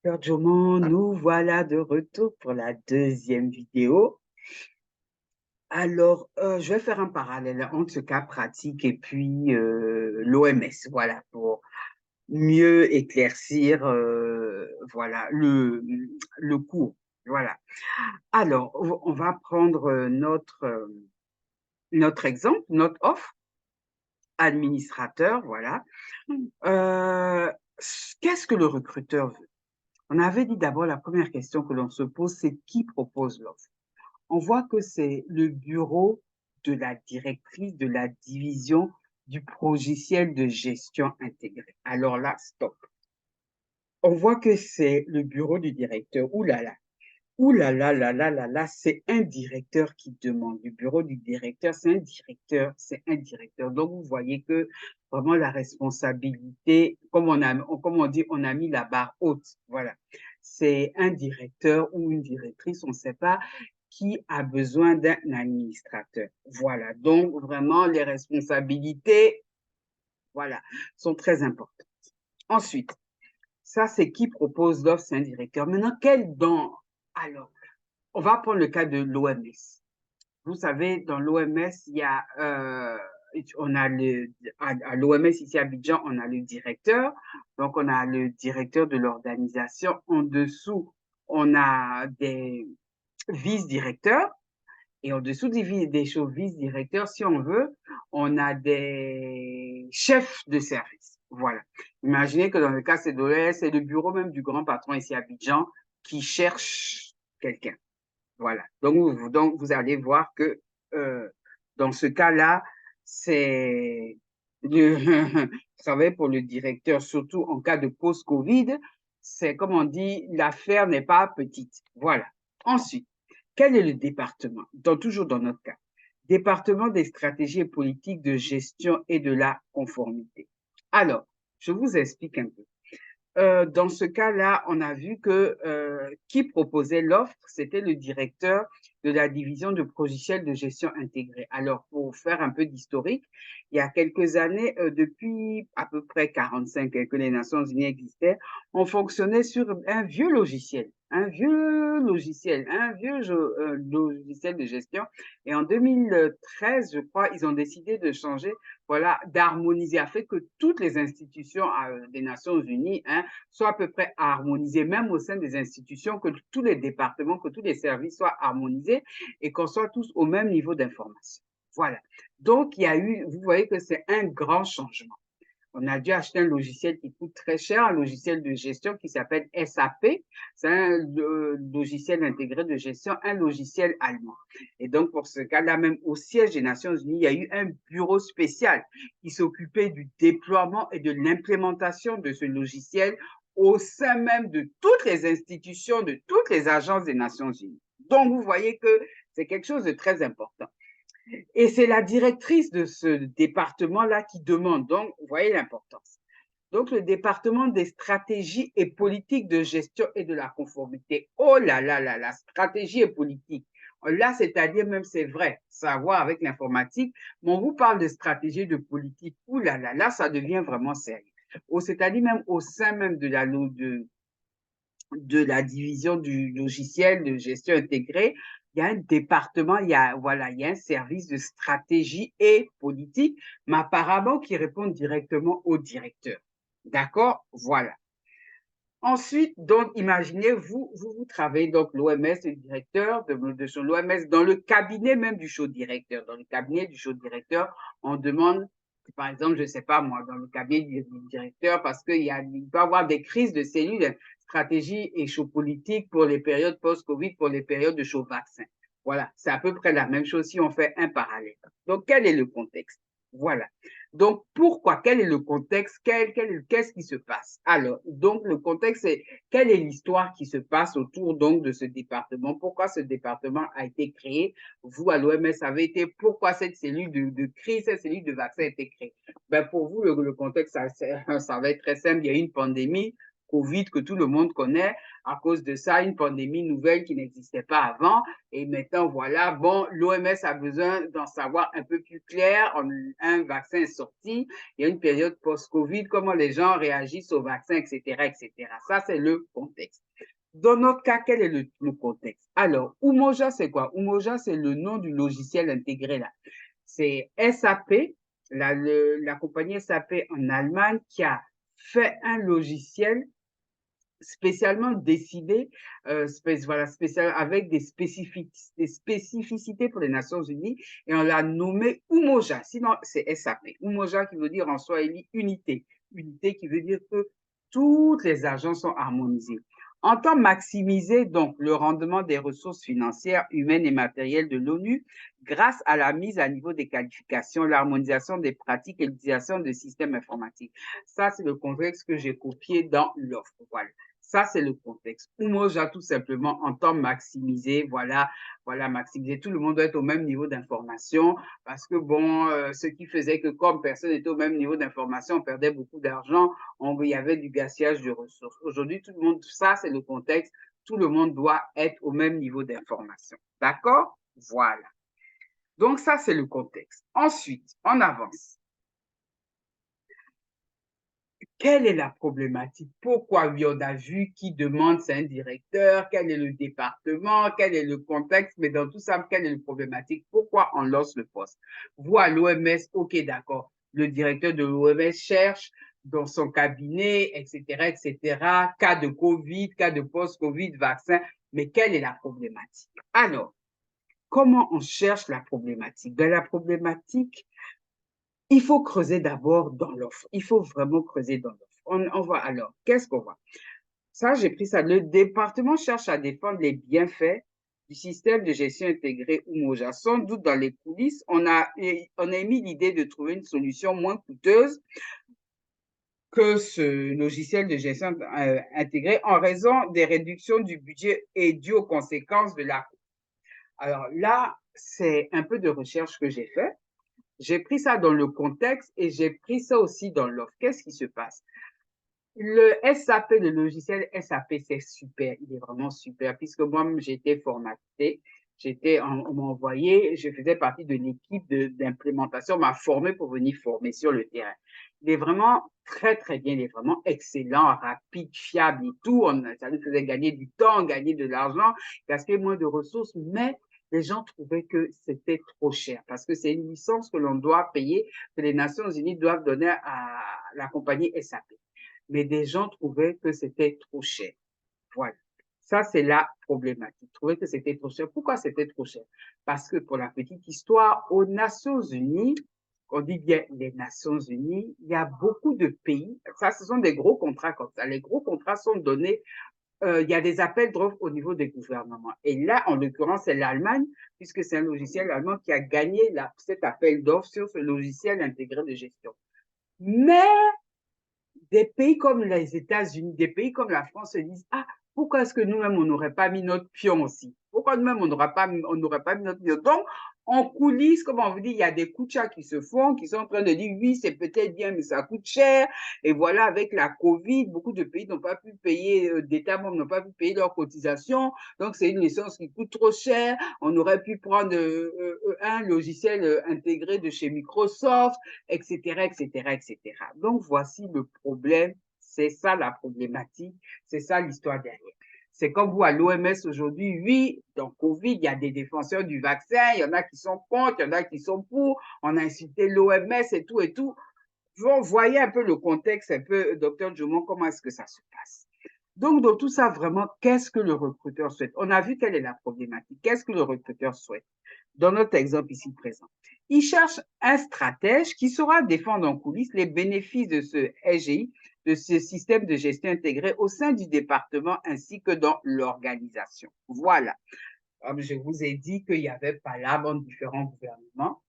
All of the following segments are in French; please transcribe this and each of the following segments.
Docteur Joman, nous voilà de retour pour la deuxième vidéo. Alors, je vais faire un parallèle entre ce cas pratique et puis l'OMS, voilà, pour mieux éclaircir voilà, le cours. Voilà. Alors, on va prendre notre exemple, notre offre, administrateur, voilà. Euh, Qu'est-ce que le recruteur veut? On avait dit d'abord, la première question que l'on se pose, c'est qui propose l'offre? On voit que c'est le bureau de la directrice de la division du logiciel de gestion intégrée. Alors là, stop. On voit que c'est le bureau du directeur. Ouh là là. Ouh là là là là là là, c'est un directeur qui demande. Le bureau du directeur, c'est un directeur, c'est un directeur. Donc, vous voyez que vraiment la responsabilité, comme on dit, on a mis la barre haute. Voilà. C'est un directeur ou une directrice, on ne sait pas, qui a besoin d'un administrateur. Voilà. Donc, vraiment, les responsabilités, voilà, sont très importantes. Ensuite, ça, c'est qui propose l'offre, c'est un directeur. Maintenant, alors, on va prendre le cas de l'OMS. Vous savez, dans l'OMS, il y a, on a à l'OMS ici à Abidjan, on a le directeur. Donc, on a le directeur de l'organisation. En dessous, on a des vice-directeurs. Et en dessous des vice-directeurs, si on veut, on a des chefs de service. Voilà. Imaginez que dans le cas de l'OMS, c'est le bureau même du grand patron ici à Abidjan qui cherche quelqu'un. Voilà. Donc, vous allez voir que dans ce cas-là, c'est vous savez, pour le directeur, surtout en cas de post-Covid, c'est comme on dit, l'affaire n'est pas petite. Voilà. Ensuite, quel est le département? Toujours dans notre cas, département des stratégies et politiques de gestion et de la conformité. Alors, je vous explique un peu. Dans ce cas-là, on a vu que qui proposait l'offre, c'était le directeur de la division de logiciels de gestion intégrée. Alors, pour faire un peu d'historique, il y a quelques années, depuis à peu près 45 ans que les Nations Unies existaient, on fonctionnait sur un vieux logiciel, logiciel de gestion. Et en 2013, je crois, ils ont décidé de changer, voilà, d'harmoniser, afin que toutes les institutions des Nations Unies, hein, soient à peu près harmonisées, même au sein des institutions, que tous les départements, que tous les services soient harmonisés et qu'on soit tous au même niveau d'information. Voilà. Donc, vous voyez que c'est un grand changement. On a dû acheter un logiciel qui coûte très cher, un logiciel de gestion qui s'appelle SAP. C'est un logiciel intégré de gestion, un logiciel allemand. Et donc, pour ce cas-là, même au siège des Nations Unies, il y a eu un bureau spécial qui s'occupait du déploiement et de l'implémentation de ce logiciel au sein même de toutes les institutions, de toutes les agences des Nations Unies. Donc, vous voyez que c'est quelque chose de très important. Et c'est la directrice de ce département-là qui demande. Donc, vous voyez l'importance. Donc, le département des stratégies et politiques de gestion et de la conformité. Oh là là là là, stratégie et politique. Là, c'est-à-dire même, c'est vrai, ça a à voir avec l'informatique, mais on vous parle de stratégie et de politique. Oh là là, là, ça devient vraiment sérieux. C'est-à-dire même au sein même de la division du logiciel de gestion intégrée, il y a un département, voilà, il y a un service de stratégie et politique, mais apparemment qui répond directement au directeur. D'accord? Voilà. Ensuite, donc, imaginez, vous travaillez, donc, l'OMS, le directeur de l'OMS, dans le cabinet même du show directeur. Dans le cabinet du show directeur, on demande, par exemple, je ne sais pas moi, dans le cabinet du directeur, parce il peut y avoir des crises de cellules, stratégie et show politique pour les périodes post-Covid, pour les périodes de show vaccin. Voilà, c'est à peu près la même chose si on fait un parallèle. Donc, quel est le contexte? Voilà. Donc, pourquoi? Quel est le contexte? Qu'est-ce qui se passe? Alors, donc, le contexte, c'est quelle est l'histoire qui se passe autour donc de ce département? Pourquoi ce département a été créé? Vous, à l'OMS, avez été, pourquoi cette cellule de crise, cette cellule de vaccin a été créée? Ben, pour vous, le contexte, ça va être très simple. Il y a eu une pandémie, Covid que tout le monde connaît. À cause de ça, une pandémie nouvelle qui n'existait pas avant. Et maintenant, voilà, bon, l'OMS a besoin d'en savoir un peu plus clair. Un vaccin est sorti. Il y a une période post-Covid, comment les gens réagissent au vaccin, etc., etc. Ça, c'est le contexte. Dans notre cas, quel est le contexte? Alors, Umoja, c'est quoi? Umoja, c'est le nom du logiciel intégré là. C'est SAP, la compagnie SAP en Allemagne qui a fait un logiciel spécialement décidé, voilà, spécial, avec des spécificités pour les Nations Unies, et on l'a nommé Umoja. Sinon, c'est SAP. Umoja qui veut dire en Swahili unité. Unité qui veut dire que toutes les agences sont harmonisées. Entend maximiser donc le rendement des ressources financières, humaines et matérielles de l'ONU grâce à la mise à niveau des qualifications, l'harmonisation des pratiques et l'utilisation de systèmes informatiques. Ça, c'est le contexte que j'ai copié dans l'offre. Voilà. Ça, c'est le contexte. Umoja, tout simplement, entend maximiser, voilà, maximiser. Tout le monde doit être au même niveau d'information parce que, bon, ce qui faisait que comme personne n'était au même niveau d'information, on perdait beaucoup d'argent, il y avait du gaspillage de ressources. Aujourd'hui, tout le monde, ça, c'est le contexte. Tout le monde doit être au même niveau d'information. D'accord? Voilà. Donc, ça, c'est le contexte. Ensuite, on avance. Quelle est la problématique? Pourquoi? Oui, on a vu qui demande, c'est un directeur, quel est le département, quel est le contexte, mais dans tout ça, quelle est la problématique? Pourquoi on lance le poste? Vous, à l'OMS, ok, d'accord. Le directeur de l'OMS cherche dans son cabinet, etc., etc., cas de Covid, cas de post-Covid, vaccin, mais quelle est la problématique? Alors, comment on cherche la problématique? La problématique, il faut creuser d'abord dans l'offre. Il faut vraiment creuser dans l'offre. On voit alors, qu'est-ce qu'on voit? Ça, j'ai pris ça. Le département cherche à défendre les bienfaits du système de gestion intégré Umoja. Sans doute dans les coulisses, on a émis l'idée de trouver une solution moins coûteuse que ce logiciel de gestion intégré en raison des réductions du budget et dues aux conséquences de la. Alors là, c'est un peu de recherche que j'ai fait. J'ai pris ça dans le contexte et j'ai pris ça aussi dans l'offre. Qu'est-ce qui se passe? Le SAP, le logiciel SAP, c'est super. Il est vraiment super puisque moi-même, j'ai été formatée. On m'a envoyé, je faisais partie de l'équipe d'implémentation, on m'a formé pour venir former sur le terrain. Il est vraiment très, très bien. Il est vraiment excellent, rapide, fiable et tout. Ça nous faisait gagner du temps, gagner de l'argent, gaspiller moins de ressources, mais les gens trouvaient que c'était trop cher parce que c'est une licence que l'on doit payer, que les Nations Unies doivent donner à la compagnie SAP. Mais des gens trouvaient que c'était trop cher. Voilà. Ça, c'est la problématique. Trouvaient que c'était trop cher. Pourquoi c'était trop cher? Parce que pour la petite histoire, aux Nations Unies, on dit bien les Nations Unies, il y a beaucoup de pays. Ça, ce sont des gros contrats comme ça. Les gros contrats sont donnés il y a des appels d'offres au niveau des gouvernements. Et là, en l'occurrence, c'est l'Allemagne, puisque c'est un logiciel allemand qui a gagné cet appel d'offres sur ce logiciel intégré de gestion. Mais des pays comme les États-Unis, des pays comme la France se disent, ah, pourquoi est-ce que nous-mêmes, on n'aurait pas mis notre pion aussi? Pourquoi nous-mêmes, on n'aurait pas mis notre pion? Donc, en coulisses, comme on vous dit, il y a des kuchas qui se font, qui sont en train de dire, oui, c'est peut-être bien, mais ça coûte cher. Et voilà, avec la Covid, beaucoup de pays n'ont pas pu payer, d'États membres n'ont pas pu payer leurs cotisations. Donc, c'est une licence qui coûte trop cher. On aurait pu prendre un logiciel intégré de chez Microsoft, etc., etc., etc. Donc, voici le problème. C'est ça la problématique. C'est ça l'histoire derrière. C'est comme vous à l'OMS aujourd'hui, oui, dans Covid, il y a des défenseurs du vaccin, il y en a qui sont contre, il y en a qui sont pour, on a incité l'OMS et tout et tout. Vous voyez un peu le contexte, un peu, docteur Jumon, comment est-ce que ça se passe. Donc, dans tout ça, vraiment, qu'est-ce que le recruteur souhaite? On a vu quelle est la problématique. Qu'est-ce que le recruteur souhaite? Dans notre exemple ici présent, il cherche un stratège qui saura défendre en coulisses les bénéfices de ce SGI, de ce système de gestion intégré au sein du département ainsi que dans l'organisation. Voilà. Comme je vous ai dit qu'il y avait pas là dans différents gouvernements.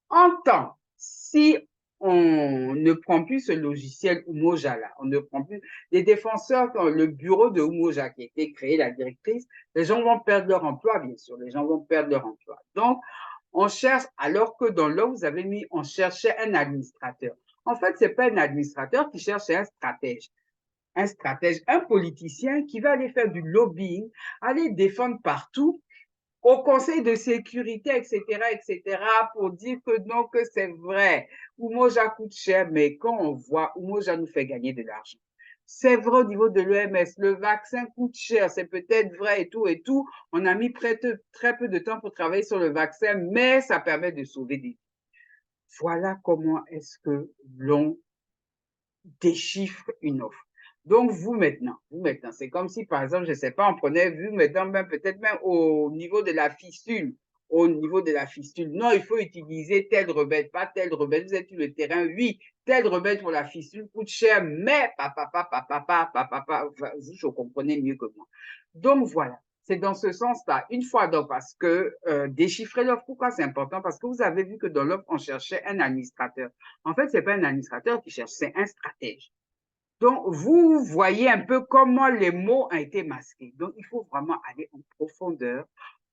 En temps, si on ne prend plus ce logiciel Umoja là, on ne prend plus les défenseurs, le bureau de Umoja qui a été créé, la directrice, les gens vont perdre leur emploi, bien sûr, les gens vont perdre leur emploi. Donc, on cherche, alors que dans l'offre, vous avez mis, on cherchait un administrateur. En fait, c'est pas un administrateur qui cherche un stratège. un stratège, un politicien qui va aller faire du lobbying, aller défendre partout au Conseil de sécurité, etc., pour dire que non, que c'est vrai. Umoja coûte cher, mais quand on voit, Umoja nous fait gagner de l'argent. C'est vrai au niveau de l'OMS, le vaccin coûte cher, c'est peut-être vrai et tout et tout. On a mis très peu de temps pour travailler sur le vaccin, mais ça permet de sauver des vies. Voilà comment est-ce que l'on déchiffre une offre. Donc, vous maintenant, c'est comme si, par exemple, je ne sais pas, on prenait, vu maintenant, même, peut-être même au niveau de la fistule, non, il faut utiliser tel remède, pas tel remède, vous êtes sur le terrain, oui, tel remède pour la fistule coûte cher, mais vous comprenez mieux que moi. Donc, voilà. C'est dans ce sens-là. Une fois donc, parce que déchiffrer l'offre, pourquoi c'est important? Parce que vous avez vu que dans l'offre, on cherchait un administrateur. En fait, c'est pas un administrateur qui cherche, c'est un stratège. Donc, vous voyez un peu comment les mots ont été masqués. Donc, il faut vraiment aller en profondeur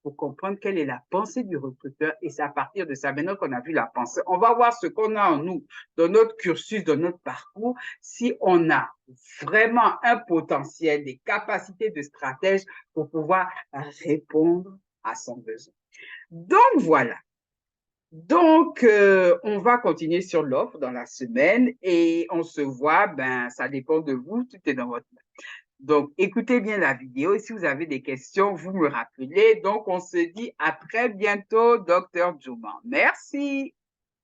pour comprendre quelle est la pensée du recruteur. Et c'est à partir de ça, maintenant qu'on a vu la pensée, on va voir ce qu'on a en nous, dans notre cursus, dans notre parcours, si on a vraiment un potentiel, des capacités de stratège pour pouvoir répondre à son besoin. Donc, voilà. Donc, on va continuer sur l'offre dans la semaine et on se voit, ben, ça dépend de vous, tout est dans votre main. Donc, écoutez bien la vidéo et si vous avez des questions, vous me rappelez. Donc, on se dit à très bientôt, Docteur Djouma. Merci.